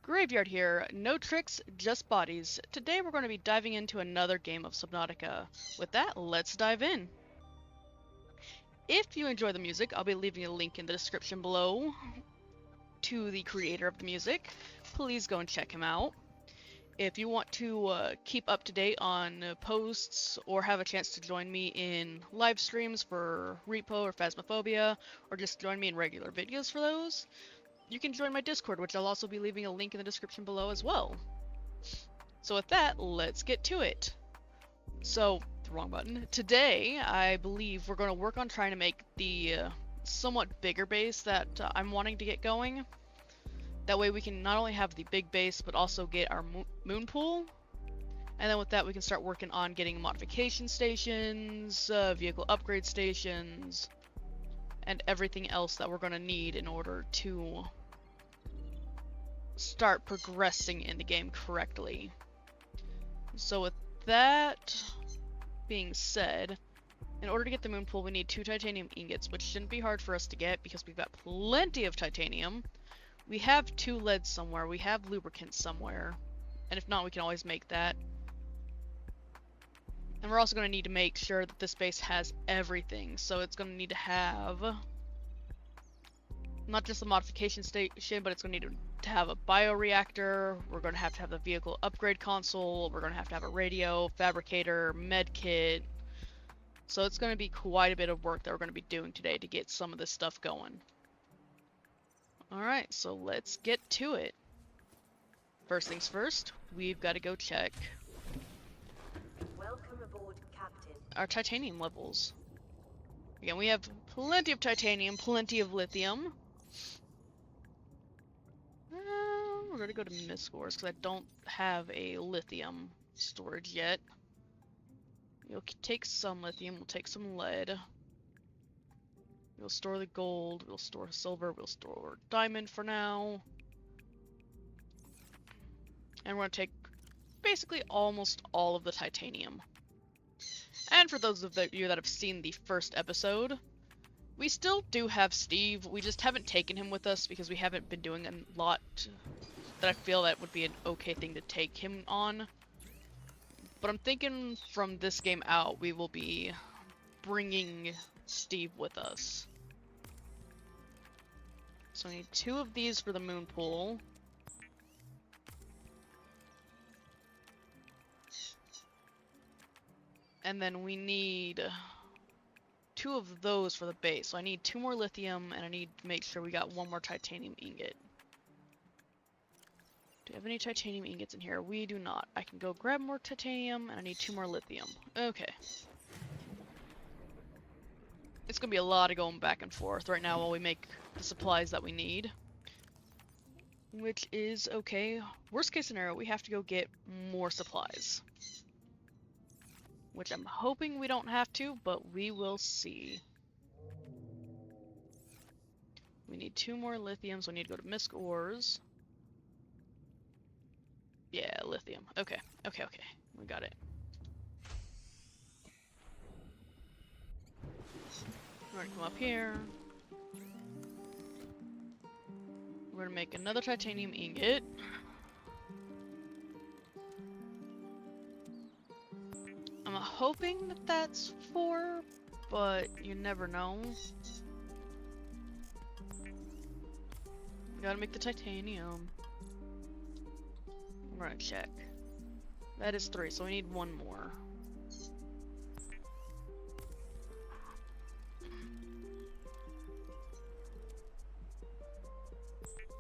Graveyard here, no tricks, just bodies. Today we're going to be diving into another game of Subnautica. With that, let's dive in. If you enjoy the music, I'll be leaving a link in the description below to the creator of the music. Please go and check him out. If you want to keep up to date on posts or have a chance to join me in live streams for Repo or Phasmophobia, or just join me in regular videos for those, you can join my Discord, which I'll also be leaving a link in the description below as well. So with that, let's get to it. So, the wrong button. Today, I believe we're going to work on trying to make the somewhat bigger base that I'm wanting to get going. That way we can not only have the big base, but also get our moon pool. And then with that, we can start working on getting modification stations, vehicle upgrade stations, and everything else that we're going to need in order to start progressing in the game correctly. So with that being said, in order to get the moon pool, we need 2 titanium ingots, which shouldn't be hard for us to get because we've got plenty of titanium. We have 2 leads somewhere, we have lubricants somewhere, and if not, we can always make that. And we're also going to need to make sure that this base has everything, so it's going to need to have not just a modification station, but it's going to need to have a bioreactor, we're going to have the vehicle upgrade console, we're going to have a radio, fabricator, med kit. So it's going to be quite a bit of work that we're going to be doing today to get some of this stuff going. Alright, so let's get to it. First things first, we've got to go check Welcome aboard, Captain. our titanium levels. Again, we have plenty of titanium, plenty of lithium. We're going to go to miscores because I don't have a lithium storage yet. We'll take some lithium, we'll take some lead. We'll store the gold, we'll store silver, we'll store diamond for now. And we're going to take basically almost all of the titanium. And for those of you that have seen the first episode, we still do have Steve. We just haven't taken him with us because we haven't been doing a lot that I feel that would be an okay thing to take him on. But I'm thinking from this game out, we will be bringing Steve with us. So I need 2 of these for the moon pool. And then we need 2 of those for the base. So I need 2 more lithium, and I need to make sure we got 1 more titanium ingot. Do we have any titanium ingots in here? We do not. I can go grab more titanium, and I need 2 more lithium. Okay. It's gonna be a lot of going back and forth right now while we make the supplies that we need. Which is okay. Worst case scenario, we have to go get more supplies. Which I'm hoping we don't have to, but we will see. We need 2 more lithium, so we need to go to misc ores. Yeah, lithium. Okay, okay. We got it. We're gonna come up here. We're gonna make another titanium ingot. I'm hoping that that's 4, but you never know. We gotta make the titanium. We're gonna check. That is 3, so we need 1 more.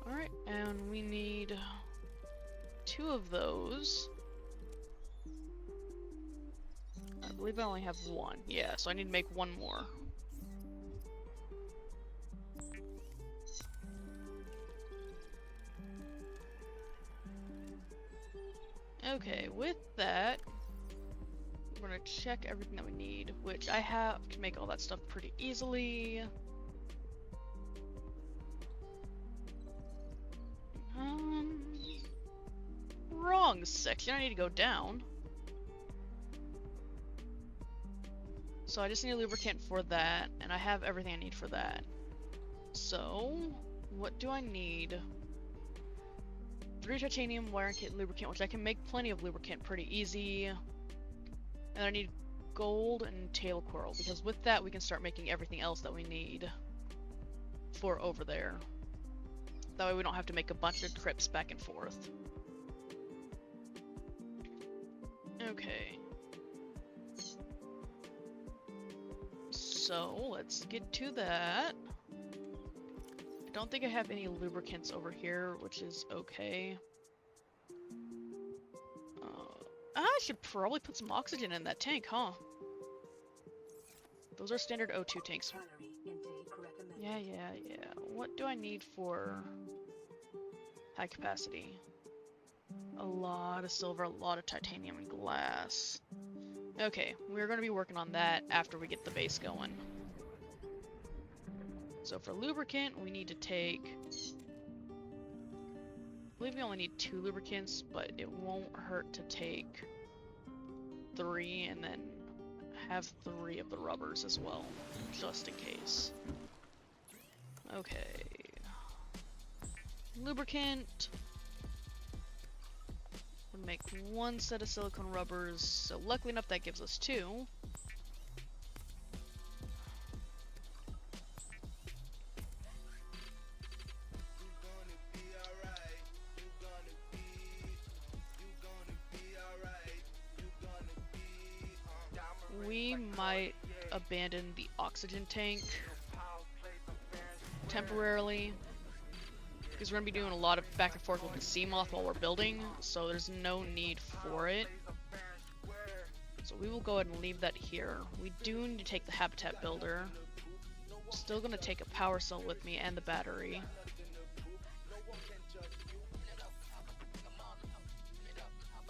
Alright, and we need 2 of those. I believe I only have 1. Yeah, so I need to make 1 more. Okay, with that, we're gonna check everything that we need, which I have to make all that stuff pretty easily. Wrong section, I need to go down. So I just need a lubricant for that, and I have everything I need for that. So, what do I need? 3 titanium wire and kit lubricant, which I can make plenty of lubricant pretty easy. And I need gold and tail coral, because with that we can start making everything else that we need for over there. That way we don't have to make a bunch of trips back and forth. Okay. So, let's get to that. I don't think I have any lubricants over here, which is okay. I should probably put some oxygen in that tank, huh? Those are standard O2 tanks. Yeah. What do I need for high capacity? A lot of silver, a lot of titanium and glass. Okay, we're going to be working on that after we get the base going. So for lubricant, we need to take... I believe we only need 2 lubricants, but it won't hurt to take 3 and then have 3 of the rubbers as well, just in case. Okay. Lubricant. We'll make 1 set of silicone rubbers, so luckily enough that gives us 2. We might abandon the oxygen tank temporarily, because we're going to be doing a lot of back and forth with the sea moth while we're building, so there's no need for it. So we will go ahead and leave that here. We do need to take the habitat builder. Still going to take a power cell with me and the battery.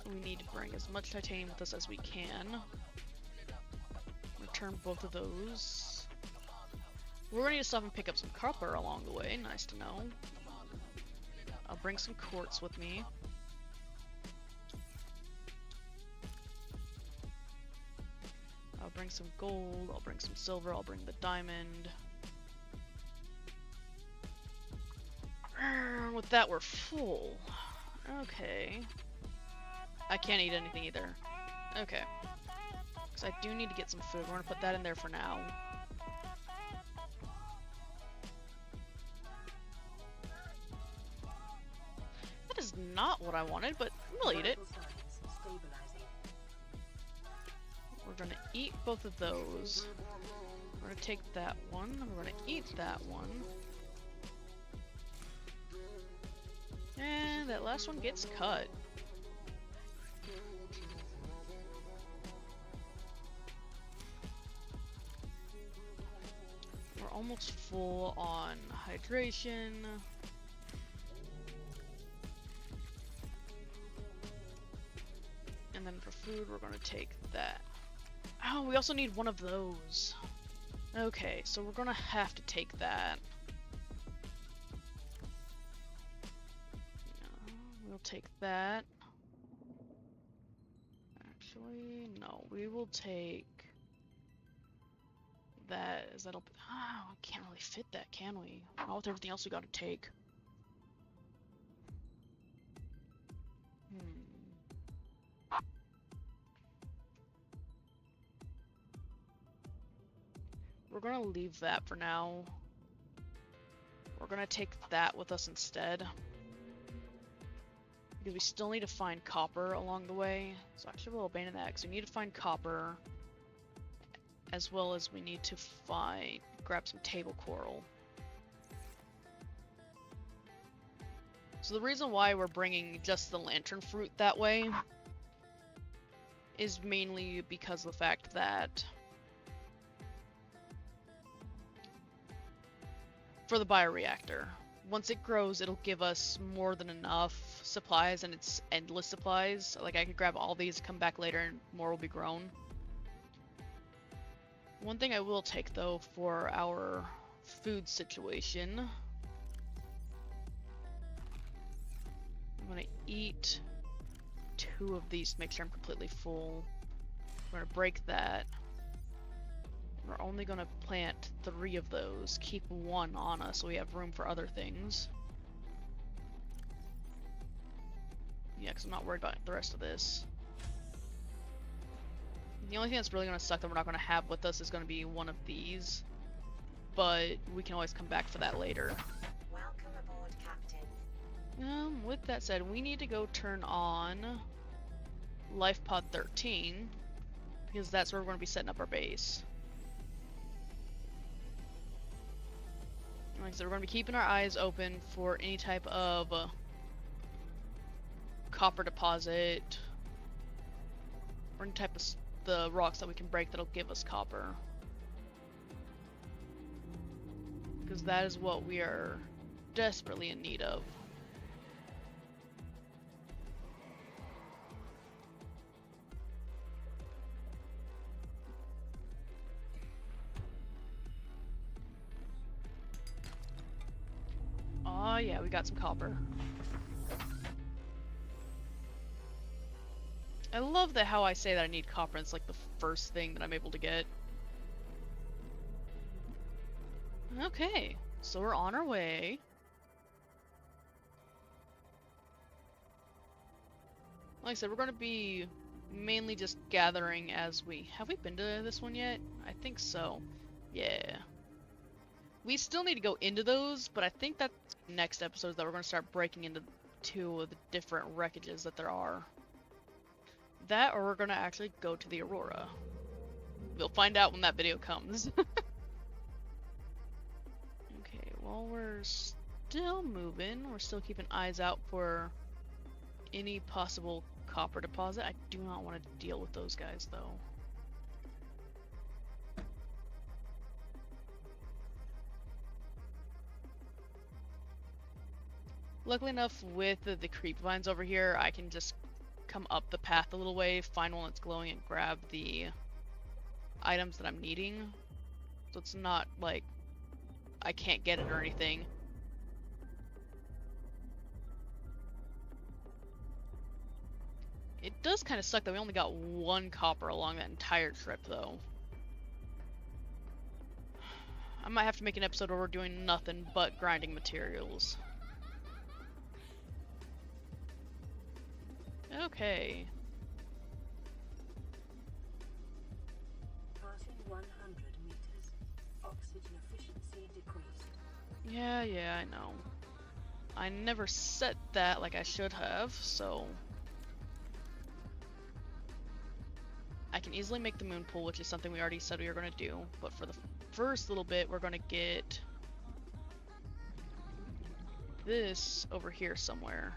We need to bring as much titanium with us as we can. Return both of those. We're going to need to stop and pick up some copper along the way. Nice to know. I'll bring some quartz with me. I'll bring some gold. I'll bring some silver. I'll bring the diamond. With that, we're full. Okay. I can't eat anything either. Okay. Because I do need to get some food. We're going to put that in there for now. That is not what I wanted, but we'll eat it. We're going to eat both of those. We're going to take that one. We're going to eat that one. And that last one gets cut. We're almost full on hydration. And then for food, we're going to take that. Oh, we also need one of those. Okay, so we're going to have to take that. We'll take that. Actually, no, we will take that. Is that we can't really fit that, can we? Not with everything else we got to take. We're gonna leave that for now. We're gonna take that with us instead. Because we still need to find copper along the way. So actually we'll abandon that because we need to find copper. As well as we need to grab some table coral. So the reason why we're bringing just the lantern fruit that way is mainly because of the fact that for the bioreactor, once it grows, it'll give us more than enough supplies, and it's endless supplies. Like, I could grab all these, come back later, and more will be grown. One thing I will take, though, for our food situation, I'm going to eat 2 of these to make sure I'm completely full. I'm going to break that. We're only going to plant 3 of those, keep 1 on us so we have room for other things. because I'm not worried about the rest of this. The only thing that's really going to suck that we're not going to have with us is going to be one of these. But we can always come back for that later. Welcome aboard, Captain. With that said, we need to go turn on Life Pod 13, because that's where we're going to be setting up our base. Like I said, we're going to be keeping our eyes open for any type of copper deposit, or any type of the rocks that we can break that'll give us copper. Because that is what we are desperately in need of. Oh yeah, we got some copper. I love that how I say that I need copper, it's like the first thing that I'm able to get. Okay, so we're on our way. Like I said, we're going to be mainly just gathering as we... Have we been to this one yet? I think so. Yeah. We still need to go into those, but I think that's next episode that we're going to start breaking into two of the different wreckages that there are. That, or we're going to actually go to the Aurora. We'll find out when that video comes. Okay, well, we're still moving. We're still keeping eyes out for any possible copper deposit. I do not want to deal with those guys, though. Luckily enough, with the creep vines over here, I can just come up the path a little way, find one that's glowing, and grab the items that I'm needing. So it's not like I can't get it or anything. It does kind of suck that we only got one copper along that entire trip, though. I might have to make an episode where we're doing nothing but grinding materials. Okay. Passing 100 meters. Oxygen efficiency decreased. Yeah, I know. I never set that like I should have, so... I can easily make the moon pool, which is something we already said we were going to do, but for the first little bit, we're going to get this over here somewhere.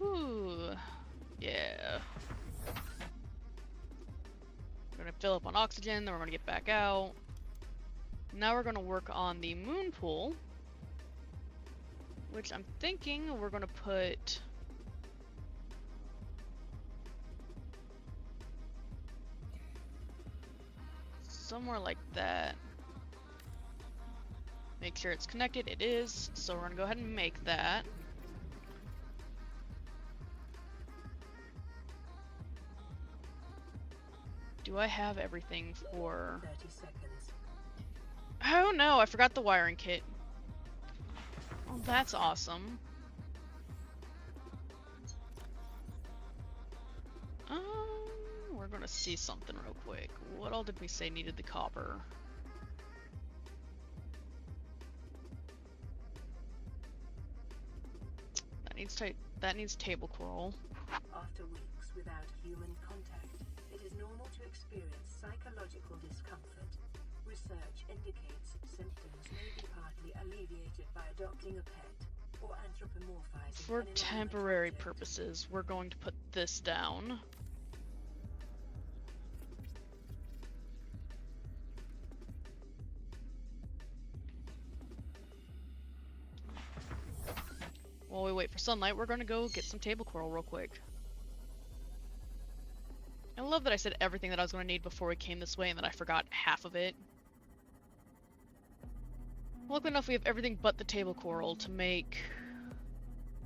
Ooh, yeah. We're gonna fill up on oxygen, then we're gonna get back out. Now we're gonna work on the moon pool, which I'm thinking we're gonna put somewhere like that. Make sure it's connected. It is, so we're gonna go ahead and make that. Do I have everything for... 30 seconds. Oh no, I forgot the wiring kit. Oh, that's awesome. We're gonna see something real quick. What all did we say needed the copper? That needs table coral. After weeks without human contact, it is normal to experience psychological discomfort. Research indicates symptoms may be partly alleviated by adopting a pet or anthropomorphizing. For temporary purposes, we're going to put this down. While we wait for sunlight, we're going to go get some table coral real quick. I love that I said everything that I was going to need before we came this way and that I forgot half of it. Luckily enough, we have everything but the table coral to make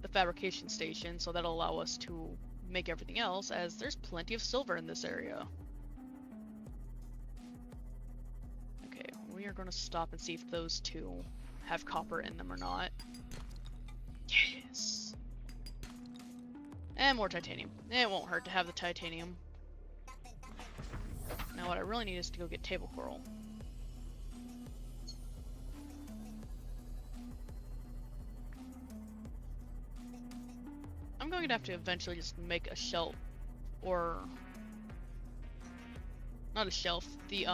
the fabrication station, so that'll allow us to make everything else, as there's plenty of silver in this area. Okay, we are going to stop and see if those two have copper in them or not. Yes! And more titanium. It won't hurt to have the titanium. Now what I really need is to go get table coral. I'm going to have to eventually just make a shelf, or not a shelf, the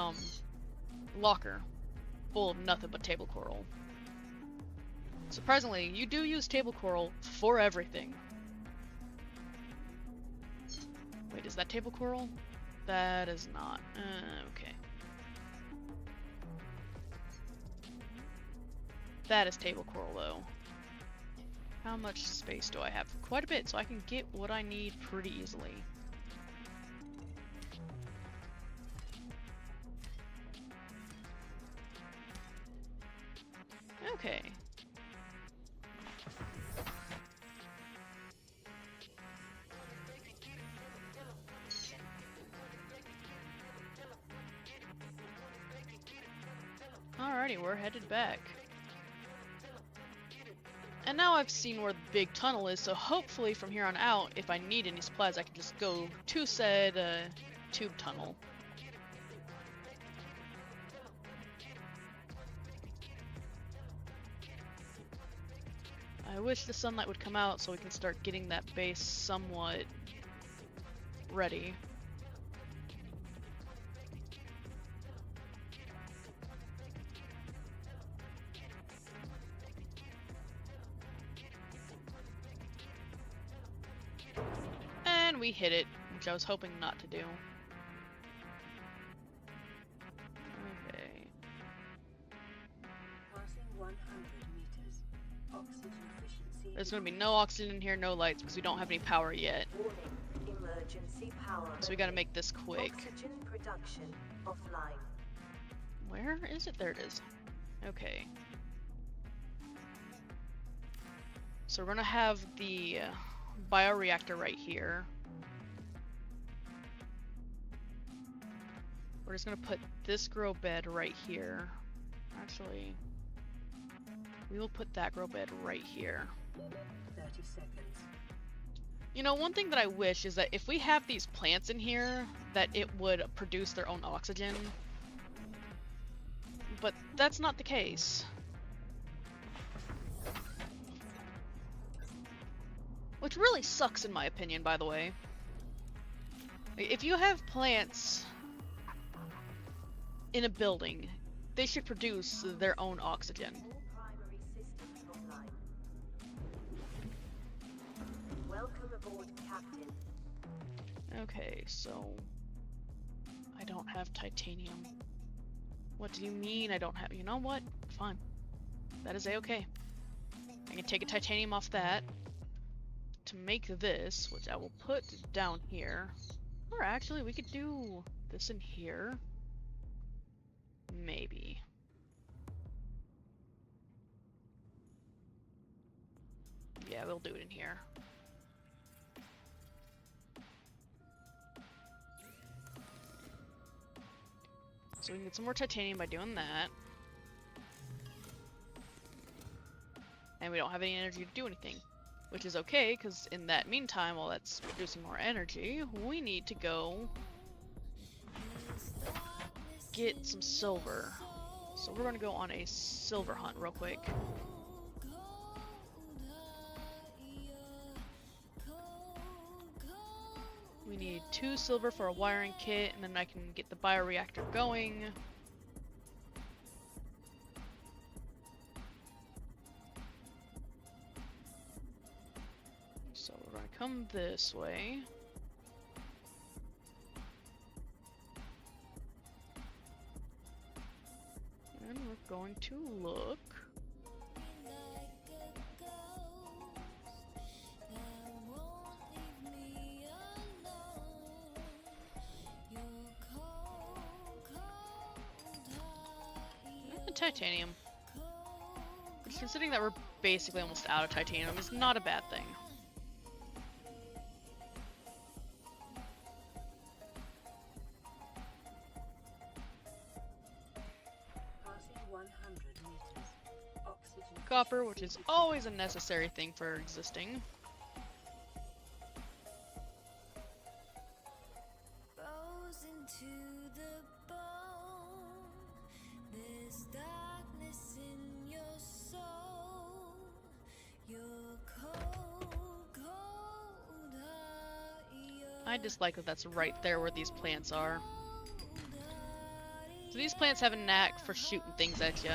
locker full of nothing but table coral. Surprisingly, you do use table coral for everything. Wait, is that table coral? That is not. Okay. That is table coral, though. How much space do I have? Quite a bit, so I can get what I need pretty easily. Okay. Alrighty, we're headed back. And now I've seen where the big tunnel is, so hopefully from here on out, if I need any supplies, I can just go to said tube tunnel. I wish the sunlight would come out so we can start getting that base somewhat ready. And we hit it, which I was hoping not to do. Okay. Passing 100 meters. Oxygen efficiency. There's gonna be no oxygen in here, no lights, because we don't have any power yet. Warning. Emergency power. So we gotta make this quick. Oxygen production offline. Where is it? There it is. Okay. So we're gonna have the bioreactor right here. We're just gonna put this grow bed right here. Actually, we will put that grow bed right here. 30 seconds. You know, one thing that I wish is that if we have these plants in here, that it would produce their own oxygen. But that's not the case. Which really sucks in my opinion, by the way. If you have plants in a building, they should produce their own oxygen. All primary systems offline. Welcome aboard, Captain. Okay, so I don't have titanium. What do you mean I don't have? You know what? Fine. That is a-okay. I can take a titanium off that to make this, which I will put down here. Or actually, we could do this in here. Maybe. Yeah, we'll do it in here. So we can get some more titanium by doing that. And we don't have any energy to do anything. Which is okay, because in that meantime, while that's producing more energy, we need to go get some silver. So we're going to go on a silver hunt real quick. We need 2 silver for a wiring kit, and then I can get the bioreactor going. So we're going to come this way. And we're going to look. And titanium. Which, considering that we're basically almost out of titanium, is not a bad thing. copper, which is always a necessary thing for existing. Goes into the bone. There's darkness in your soul. You're cold, cold heart. I dislike that that's right there where these plants are. So these plants have a knack for shooting things at you.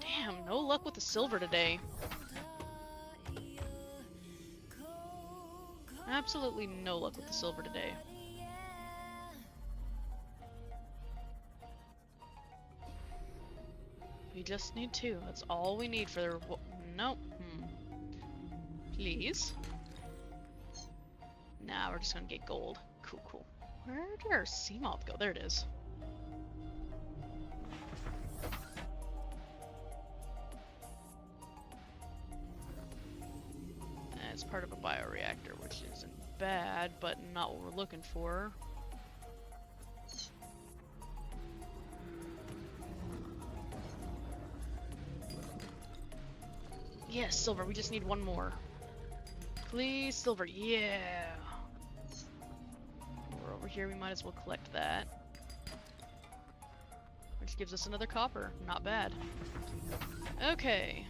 Damn, no luck with the silver today. Absolutely no luck with the silver today. We just need 2. That's all we need for... Nope. Please. Nah, we're just gonna get gold. Cool, cool. Where did our sea moth go? There it is. It's part of a bioreactor, which isn't bad, but not what we're looking for. Yes, silver. We just need 1 more. Please, silver. Yeah. We're over here. We might as well collect that. Which gives us another copper. Not bad. Okay.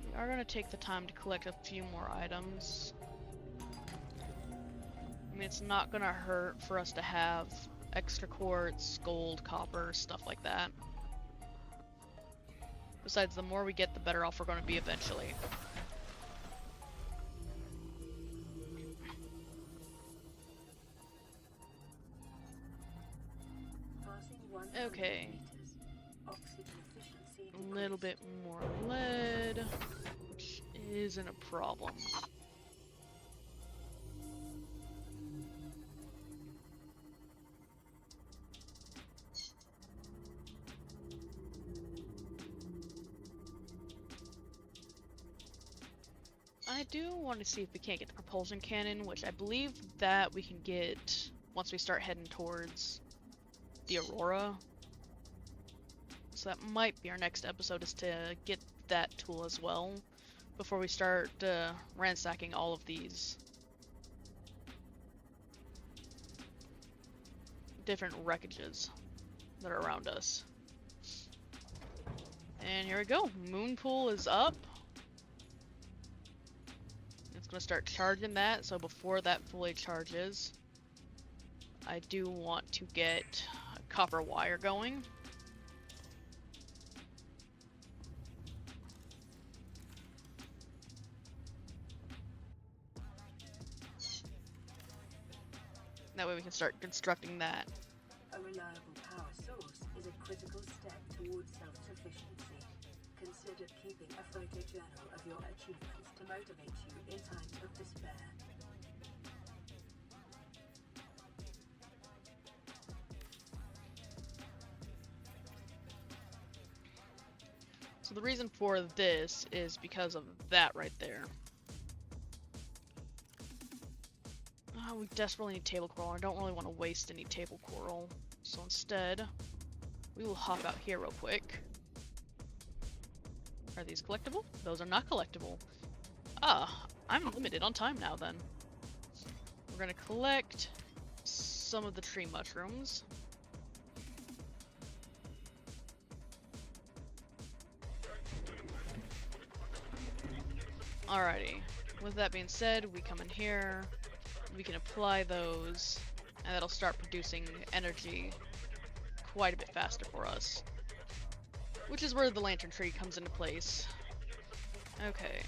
We are going to take the time to collect a few more items. I mean, it's not going to hurt for us to have extra quartz, gold, copper, stuff like that. Besides, the more we get, the better off we're going to be eventually. Okay. A little bit more lead, which isn't a problem. I do want to see if we can't get the propulsion cannon, which I believe that we can get once we start heading towards the Aurora. So that might be our next episode, is to get that tool as well before we start ransacking all of these different wreckages that are around us. And here we go. Moon pool is up. It's going to start charging that, so before that fully charges, I do want to get a copper wire going. That way we can start constructing that. A reliable power source is a critical step towards self-sufficiency. Consider keeping a photo journal of your achievements to motivate you in times of despair. So the reason for this is because of that right there. Oh, we desperately need table coral. I don't really want to waste any table coral. So instead, we will hop out here real quick. Are these collectible? Those are not collectible. Ah, I'm limited on time now then. We're gonna collect some of the tree mushrooms. Alrighty, with that being said, we come in here, we can apply those, and that'll start producing energy quite a bit faster for us. Which is where the lantern tree comes into place. Okay.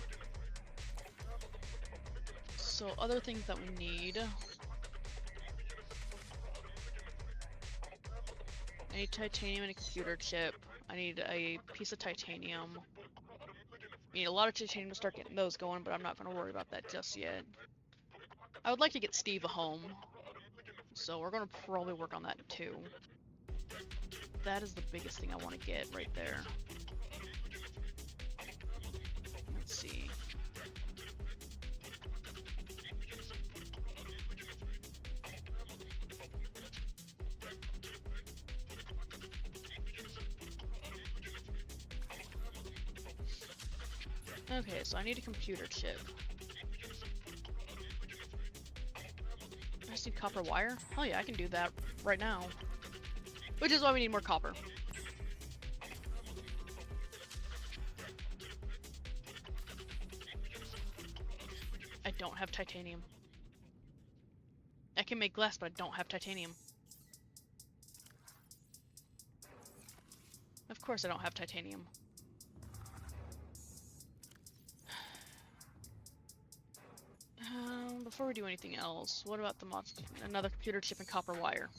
So other things that we need. I need titanium and a computer chip. I need a piece of titanium. I need a lot of titanium to start getting those going, but I'm not going to worry about that just yet. I would like to get Steve a home, so we're going to probably work on that too. That is the biggest thing I want to get right there. Okay, so I need a computer chip. I just need copper wire? Hell yeah, I can do that right now. Which is why we need more copper. I don't have titanium. I can make glass, but I don't have titanium. Of course I don't have titanium. Before we do anything else, what about another computer chip and copper wire?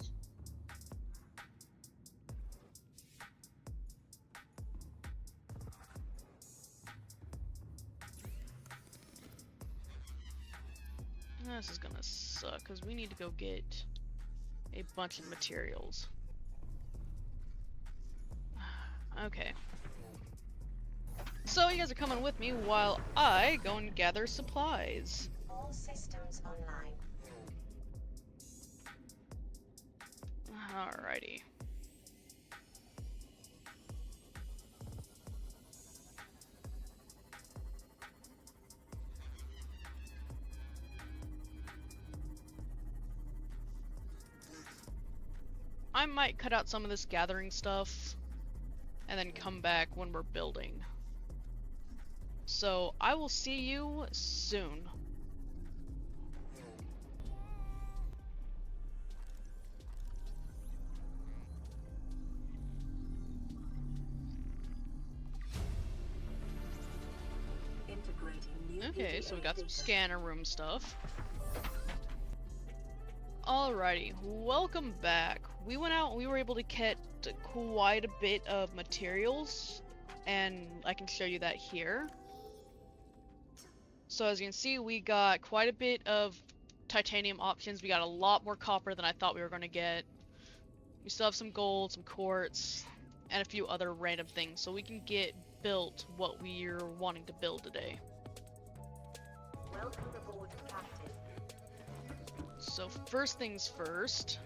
This is gonna suck, because we need to go get a bunch of materials. Okay. So you guys are coming with me while I go and gather supplies. All systems online. Alrighty. I might cut out some of this gathering stuff and then come back when we're building. So I will see you soon. Integrating new Okay, so we got some data. scanner room stuff. Alrighty, welcome back. We went out and we were able to get quite a bit of materials, and I can show you that here. So as you can see, we got quite a bit of titanium options. We got a lot more copper than I thought we were going to get. We still have some gold, some quartz, and a few other random things, so we can get built what we're wanting to build today. Welcome aboard, Captain. So first things first,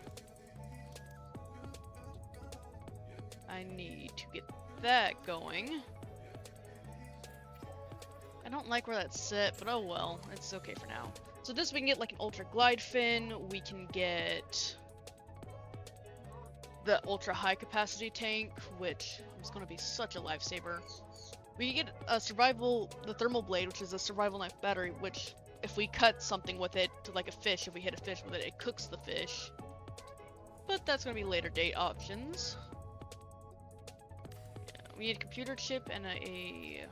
I need to get that going. I don't like where that's set, but oh well, it's okay for now. So this we can get like an ultra glide fin, we can get the ultra high capacity tank, which is going to be such a lifesaver. We can get the thermal blade, which is a survival knife battery, which if we cut something with it, to like a fish, if we hit a fish with it, it cooks the fish. But that's going to be later date options. Yeah, we need a computer chip and a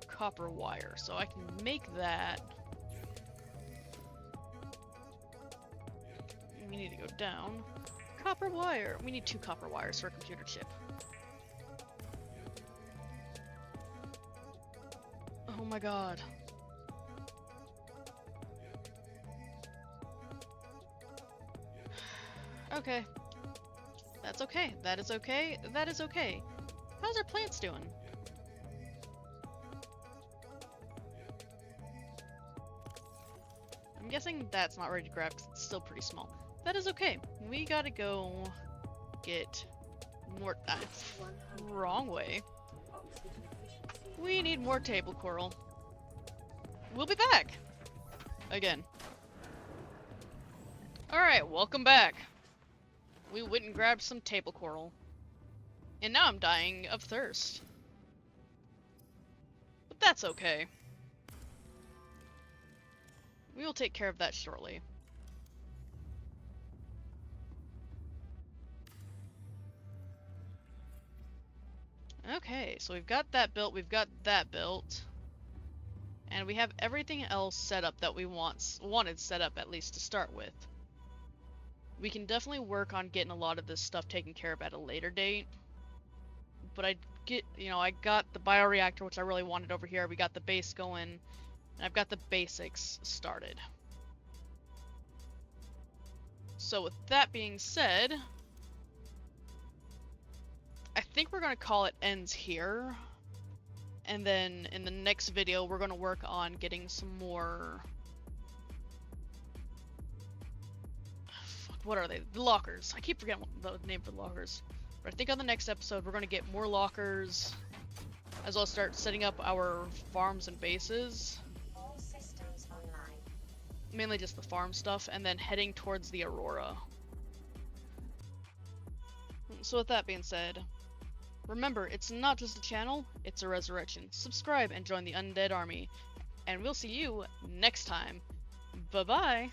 copper wire, so I can make that. We need to go down. Copper wire! We need 2 copper wires for a computer chip. Oh my god. Okay. That's okay. That is okay. That is okay. How's our plants doing? I'm guessing that's not ready to grab because it's still pretty small. That is okay. We gotta go get more. Wrong way. We need more table coral. We'll be back! Again. Alright, welcome back. We went and grabbed some table coral. And now I'm dying of thirst. But that's okay. We will take care of that shortly. Okay, so we've got that built, we've got that built. And we have everything else set up that we wanted set up, at least to start with. We can definitely work on getting a lot of this stuff taken care of at a later date. But I got the bioreactor, which I really wanted over here. We got the base going, and I've got the basics started. So with that being said, I think we're going to call it ends here. And then in the next video, we're going to work on getting some more... Fuck, what are they? The lockers. I keep forgetting the name for the lockers. But I think on the next episode, we're going to get more lockers. as well as start setting up our farms and bases. All systems online. Mainly just the farm stuff, and then heading towards the Aurora. So with that being said, remember, it's not just a channel, it's a resurrection. Subscribe and join the Undead Army, and we'll see you next time. Bye-bye!